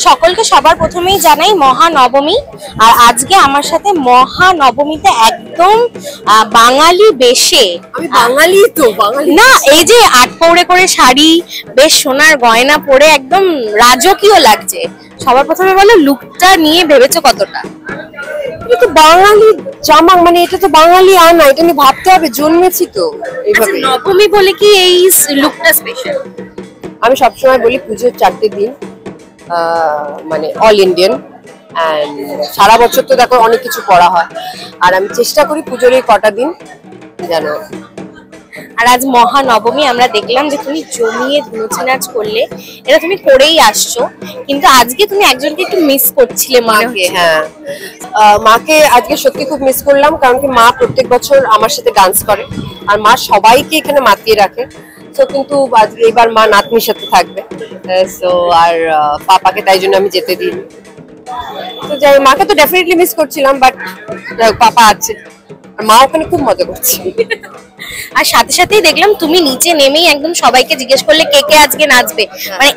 সকলকে সবার প্রথমেই জানাই মহানবমী। আর আজকে আমার সাথে মহানবমীতে একদম বাঙালি বেশে, আমি বাঙালি তো বাঙালি না এই যে আট পৌড়ে করে শাড়ি, বেশ সোনার গয়না পরে একদম রাজকীয় লাগছে। সবার প্রথমে বলো লুকটা নিয়ে ভেবেছো কতটা? এটা তো বাঙালি জামা, মানে এটা তো বাঙালি আনা, এটা নিয়ে ভাবতে হবে, জন্মেছি তো এইভাবে। নবমী বলে কি এই লুকটা স্পেশাল? আমি সবসময় বলি পুজোর 4টে দিন মানে অল ইন্ডিয়ান, অ্যান্ড সারা বছর তো দেখো অনেক কিছু করা হয়, আর আমি চেষ্টা করি পুজোর এই কটা দিন জানো। আর আজ মহানবমী, আমরা দেখলাম যে তুমি জমিয়ে ধুনুচি নাচ করলে, এটা তুমি করেই আসছো, কিন্তু আজকে তুমি একজনকে একটু মিস করছিলে মাকে। হ্যাঁ, মাকে আজকে সত্যি খুব মিস করলাম, কারণ কি মা প্রত্যেক বছর আমার সাথে ডান্স করে, আর মা সবাইকে এখানে মাতিয়ে রাখে। তো কিন্তু আজকে এবার মা নাতনির সাথে থাকবে, সো আর পাপাকে তাই জন্য আমি যেতে দিই। তো যাই, মাকে তো ডেফিনেটলি মিস করছিলাম, বাট পাপা আছে, আর মা ওখানে খুব মজা করছে। আর সাথে সাথেই দেখলাম তুমি নিচে নেমেই একদম সবাইকে জিজ্ঞেস করলে কে কে আজকে নাচবে। মানে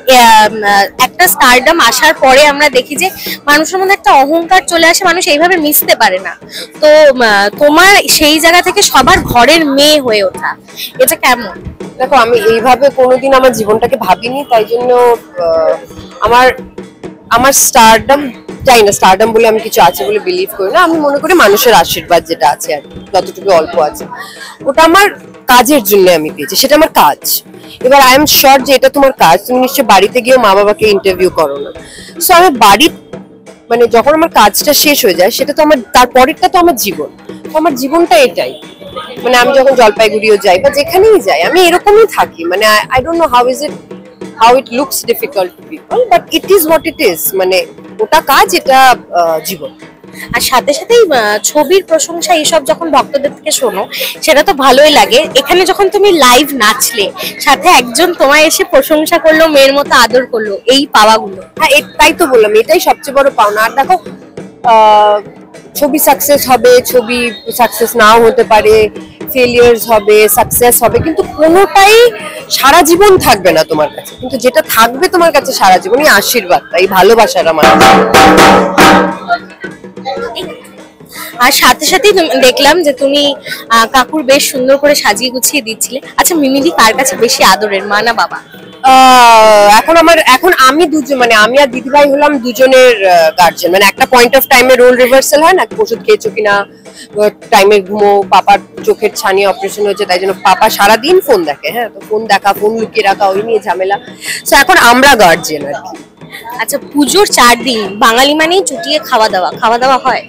একটা স্টারডম আসার পরে আমরা দেখি যে মানুষের মধ্যে একটা অহংকার চলে আসে, মানুষ এইভাবে মিশতে পারে না। তো তোমার সেই জায়গা থেকে সবার ঘরের মেয়ে হয়ে ওঠা, এটা কেমন? দেখো, আমি এইভাবে কোনোদিন আমার জীবনটাকে ভাবিনি, তাই জন্য আমার স্টারডম, চাই না স্টারডম বলে আমি কিছু আছে বলে বিলিভ করি না। আমি মনে করি মানুষের আশীর্বাদ যেটা আছে, আর যতটুকু অল্প আছে ওটা আমার কাজের জন্য আমি পেয়েছি, সেটা আমার কাজ। এবার আই এম শিওর যে এটা তোমার কাজ, তুমি নিশ্চয়ই বাড়িতে গিয়েও মা বাবাকে ইন্টারভিউ করো না। সো আমি বাড়ি, মানে যখন আমার কাজটা শেষ হয়ে যায়, সেটা তো আমার, তারপরেরটা তো আমার জীবন, আমার জীবনটা এটাই। মানে আমি যখন জলপাইগুড়িও যাই বা যেখানেই যাই, আমি এরকমই থাকি। মানে I don't know how it looks difficult to people, but it is what it is. মানে ওটা কাজ, এটা জীবন। আর সাথে সাথেই ছবির প্রশংসা এইসব যখন ভক্তদের থেকে শোনো, সেটা তো ভালোই লাগে। এখানে যখন তুমি লাইভ নাচলে, সাথে একজন তোমায় এসে প্রশংসা করলো, মেয়ের মতো আদর করলো, এই পাওয়াগুলো। হ্যাঁ, তাই তো বললাম, এটাই সবচেয়ে বড় পাওনা। আর দেখো, ছবি সাকসেস হবে, ছবি সাকসেস নাও হতে পারে, ফেলিয়ার্স হবে, সাকসেস হবে, কিন্তু কোনোটাই সারা জীবন থাকবে না তোমার কাছে। কিন্তু যেটা থাকবে তোমার কাছে সারা জীবন, এই আশীর্বাদটা, এই ভালোবাসাটা মানুষ। আর সাথে সাথেই দেখলাম যে তুমি কাকুর বেশ সুন্দর করে সাজিয়ে গুছিয়ে দিচ্ছিলে। আচ্ছা, মিমিদি কার কাছে বেশি আদরের, মা না বাবা? এখন আমি দুজন, মানে আমি আর দিদিভাই হলাম দুজনের গার্জিয়ান। মানে একটা পয়েন্ট অফ টাইমে রোল রিভার্সাল হয় না, ওষুধ খেয়েছো কিনা, টাইমে ঘুমো, পাপার চোখের ছানি অপারেশন হয়েছে, তাই জন্য পাপা সারাদিন ফোন দেখে। হ্যাঁ, তো ফোন দেখা, ফোন লুকিয়ে রাখা, ওই নিয়ে ঝামেলা। তো এখন আমরা গার্জিয়ান আর কি। আচ্ছা, পুজোর 4 দিন বাঙালি মানেই চুটিয়ে খাওয়া দাওয়া হয়।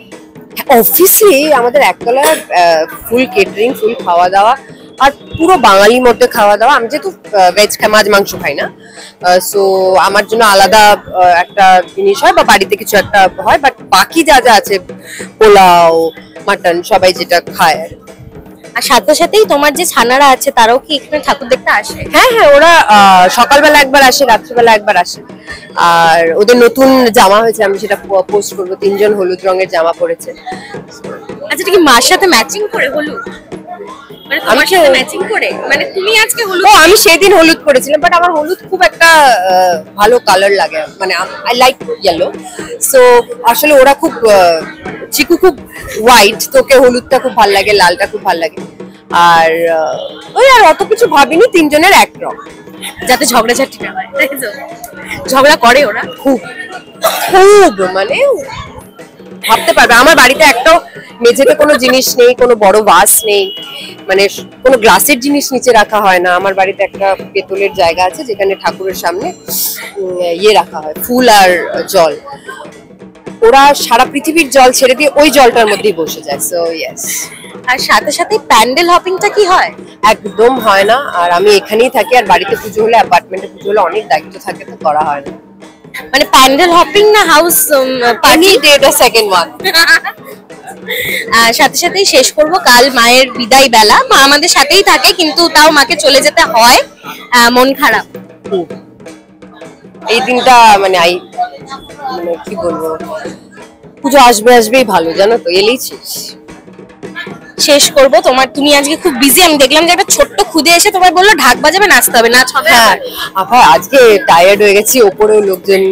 অবভিয়াসলি আমাদের একতলার ফুল কেটারিং, ফুল খাওয়া দাওয়া, আর পুরো বাঙালি মধ্যে খাওয়া দাওয়া। আমি যেহেতু ভেজ খাই, মাছ মাংস খাই না, সো আমার জন্য আলাদা একটা জিনিস হয়, বা বাড়িতে কিছু একটা হয়, বাট বাকি যা যা আছে, পোলাও, মাটন, সবাই যেটা খায়। আর সাথে সাথেই তোমার যে ছানারা আছে, তারাও কি এখানে ঠাকুর দেখতে আসে? হ্যাঁ হ্যাঁ, ওরা সকালবেলা একবার আসে, রাত্রিবেলা একবার আসে। আর ওদের নতুন জামা হয়েছে, আমি সেটা পোস্ট করবো। 3জন হলুদ রঙের জামা পরেছে। আচ্ছা, এটা কি মার সাথে ম্যাচিং করে হলুদ? মানে তোমার সাথে ম্যাচিং করে, মানে তুমি আজকে হলুদ? ও, আমি সেদিন হলুদ পরেছিলাম, বাট আমার হলুদ খুব একটা ভালো কালার লাগে, মানে আই লাইক ইয়েলো। সো আসলে ওরা খুব, চিকু খুব হোয়াইট, তোকে হলুদটা খুব ভালো লাগে, লালটা খুব ভালো লাগে। আর ওই আর অত কিছু ভাবিনি, 3জনের এক রং, যাতে ঝগড়াঝাটি না হয়, তাই তো? ঝগড়া করে ওরা খুব খুব, মানে ভাবতে পারবে আমার বাড়িতে একটাও মেঝেতে কোনো জিনিস নেই, কোনো বড় ভাস নেই, মানে কোনো গ্লাসের জিনিস নিচে রাখা হয় না। আমার বাড়িতে একটা পেতলের জায়গা আছে, যেখানে ঠাকুরের সামনে ইয়ে রাখা হয়, ফুল আর জল। ওরা সারা পৃথিবীর জল ছেড়ে দিয়ে ওই জলটার মধ্যেই বসে যায়। So yes. আর সাথে সাথে প্যান্ডেল হপিংটা কি হয়? একদম হয় না। আর আমি এখানেই থাকি, আর বাড়িতে পুজো হলে, অ্যাপার্টমেন্টে পুজো হলে অনেক দায়িত্ব থাকে, তো করা হয় না। মানে প্যান্ডেল হপিং না হাউস পার্টি? Second one. সাথে সাথেই শেষ করব, কাল মায়ের বিদায় বেলা। মা আমাদের সাথেই থাকে, কিন্তু তাও মাকে চলে যেতে হয়, মন খারাপ। এই দিনটা মানে কি বলবো, পুজো আসবেই ভালো, জানো তো, এলেই শেষ। শেষ করব তুমি আজকে খুব বিজি, আমি দেখলাম যে একটা ছোট্ট খুদে এসে তোমায় বললো ঢাক বাজাবে, নাচতে হবে, নাচ হবে? হ্যাঁ আবার আজকে টায়ার্ড হয়ে গেছি, ওপরেও লোকজন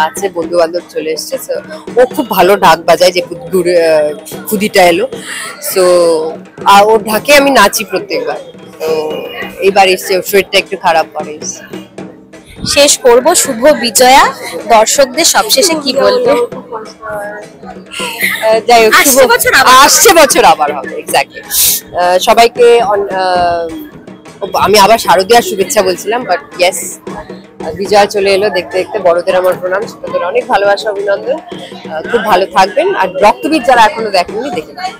আছে, বন্ধু বান্ধব চলে এসছে, so ও খুব ভালো ঢাক বাজায়, যে খুদিটা এলো, সো ওর ঢাকে আমি নাচি প্রত্যেকবার, তো এইবার এসছে, ওর শরীরটা একটু খারাপ করে এসছে। শেষ করব, শুভ বিজয়া, দর্শকদের সবশেষে কি বলবে? যাই হোক, আসছে বছর আবার আসছে বছর আবার হবে, এক্স্যাক্টলি। সবাইকে আমি আবার শারদীয়ার শুভেচ্ছা বলছিলাম, বাট ইয়েস, বিজয়া চলে এলো, দেখতে দেখতে বড়দের আমার প্রণাম, ছোটদের অনেক ভালোবাসা, অভিনন্দন, খুব ভালো থাকবেন, আর রক্তবীজ যারা এখনো দেখেননি দেখে নেবেন।